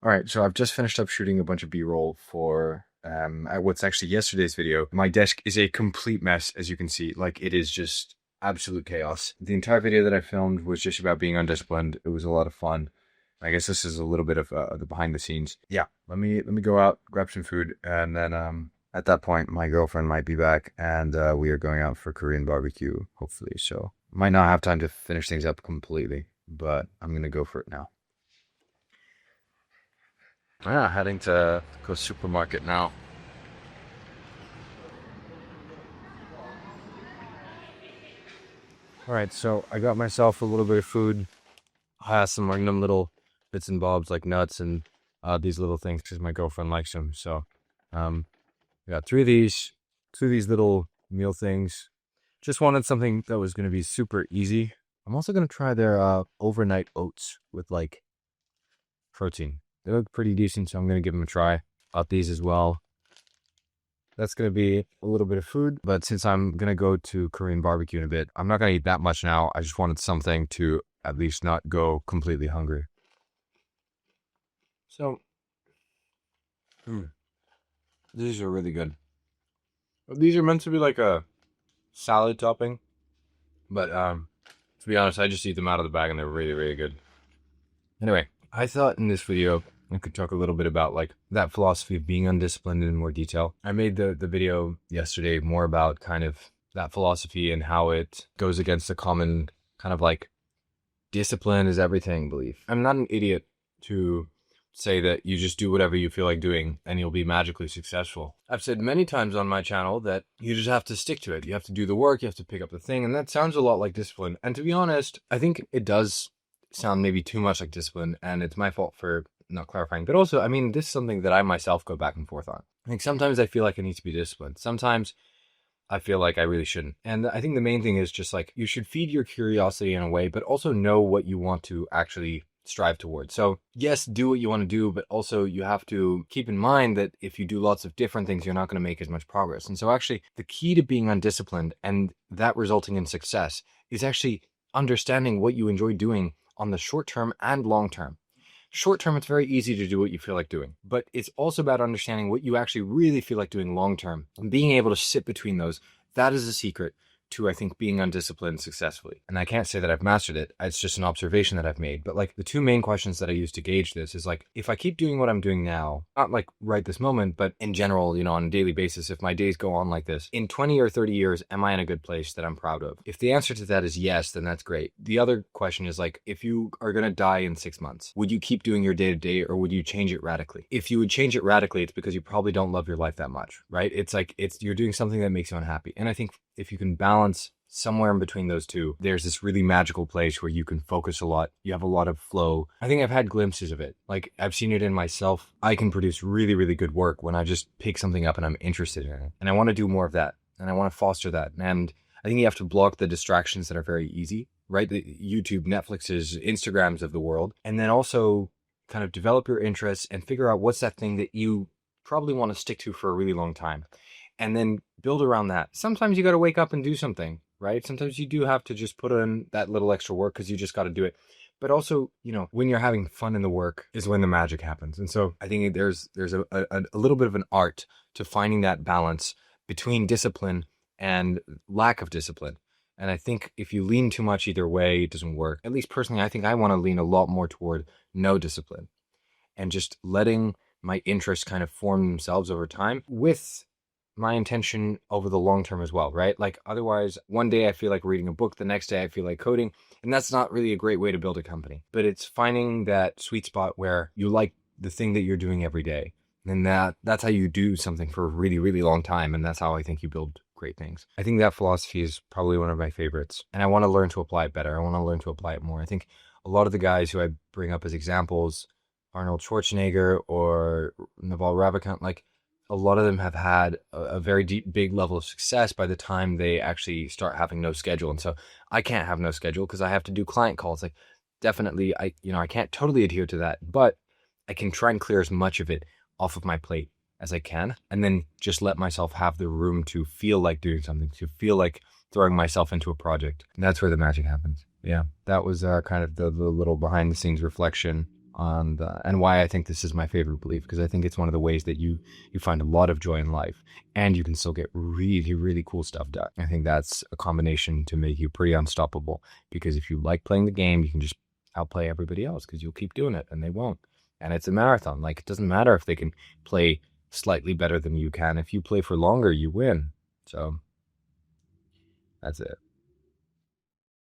All right, so I've just finished up shooting a bunch of B-roll for what's actually yesterday's video. My desk is a complete mess, as you can see. Like, it is just absolute chaos. The entire video that I filmed was just about being undisciplined. It was a lot of fun. I guess this is a little bit of the behind the scenes. Yeah, let me go out, grab some food, and then at that point my girlfriend might be back, and we are going out for Korean barbecue, hopefully. So might not have time to finish things up completely, but I'm gonna go for it now. Yeah, heading to go supermarket now. All right, so I got myself a little bit of food. I have some random little bits and bobs like nuts and these little things because my girlfriend likes them. So, I got two of these little meal things. Just wanted something that was going to be super easy. I'm also going to try their overnight oats with like protein. They look pretty decent, so I'm going to give them a try. Got these as well. That's going to be a little bit of food, but since I'm going to go to Korean barbecue in a bit, I'm not going to eat that much now. I just wanted something to at least not go completely hungry. So, these are really good. These are meant to be like a salad topping, but to be honest, I just eat them out of the bag and they're really, really good. Anyway, I thought in this video I could talk a little bit about like that philosophy of being undisciplined in more detail. I made the video yesterday more about kind of that philosophy and how it goes against the common kind of like discipline is everything belief. I'm not an idiot to say that you just do whatever you feel like doing and you'll be magically successful. I've said many times on my channel that you just have to stick to it. You have to do the work, you have to pick up the thing, and that sounds a lot like discipline. And to be honest, I think it does sound maybe too much like discipline, and it's my fault for not clarifying. But also, I mean, this is something that I myself go back and forth on. I think sometimes I feel like I need to be disciplined. Sometimes I feel like I really shouldn't. And I think the main thing is just like you should feed your curiosity in a way, but also know what you want to actually strive towards. So yes, do what you want to do, but also you have to keep in mind that if you do lots of different things, you're not going to make as much progress. And so actually the key to being undisciplined and that resulting in success is actually understanding what you enjoy doing on the short term and long term. Short term, it's very easy to do what you feel like doing, but it's also about understanding what you actually really feel like doing long term and being able to sit between those. That is the secret to, I think, being undisciplined successfully. And I can't say that I've mastered it. It's just an observation that I've made. But like the two main questions that I use to gauge this is like, if I keep doing what I'm doing now, not like right this moment, but in general, you know, on a daily basis, if my days go on like this, in 20 or 30 years, am I in a good place that I'm proud of? If the answer to that is yes, then that's great. The other question is like, if you are going to die in 6 months, would you keep doing your day to day or would you change it radically? If you would change it radically, it's because you probably don't love your life that much, right? It's like, you're doing something that makes you unhappy. And I think if you can balance somewhere in between those two, there's this really magical place where you can focus a lot. You have a lot of flow. I think I've had glimpses of it. Like I've seen it in myself. I can produce really, really good work when I just pick something up and I'm interested in it. And I want to do more of that. And I want to foster that. And I think you have to block the distractions that are very easy, right? The YouTube, Netflix's, Instagrams of the world. And then also kind of develop your interests and figure out what's that thing that you probably want to stick to for a really long time. And then build around that. Sometimes you got to wake up and do something, right? Sometimes you do have to just put in that little extra work because you just got to do it. But also, you know, when you're having fun in the work is when the magic happens. And so I think there's a little bit of an art to finding that balance between discipline and lack of discipline. And I think if you lean too much either way, it doesn't work. At least personally, I think I want to lean a lot more toward no discipline and just letting my interests kind of form themselves over time with my intention over the long term as well, right? Like otherwise, one day I feel like reading a book, the next day I feel like coding, and that's not really a great way to build a company. But it's finding that sweet spot where you like the thing that you're doing every day. And that's how you do something for a really, really long time. And that's how I think you build great things. I think that philosophy is probably one of my favorites. And I want to learn to apply it better. I want to learn to apply it more. I think a lot of the guys who I bring up as examples, Arnold Schwarzenegger or Naval Ravikant, like a lot of them have had a very big level of success by the time they actually start having no schedule. And so I can't have no schedule because I have to do client calls. Like definitely, I can't totally adhere to that, but I can try and clear as much of it off of my plate as I can, and then just let myself have the room to feel like doing something, to feel like throwing myself into a project. And that's where the magic happens. Yeah, that was kind of the little behind the scenes reflection and why I think this is my favorite belief, because I think it's one of the ways that you find a lot of joy in life, and you can still get really, really cool stuff done. I think that's a combination to make you pretty unstoppable, because if you like playing the game, you can just outplay everybody else because you'll keep doing it and they won't. And it's a marathon. Like, it doesn't matter if they can play slightly better than you can. If you play for longer, you win. So that's it.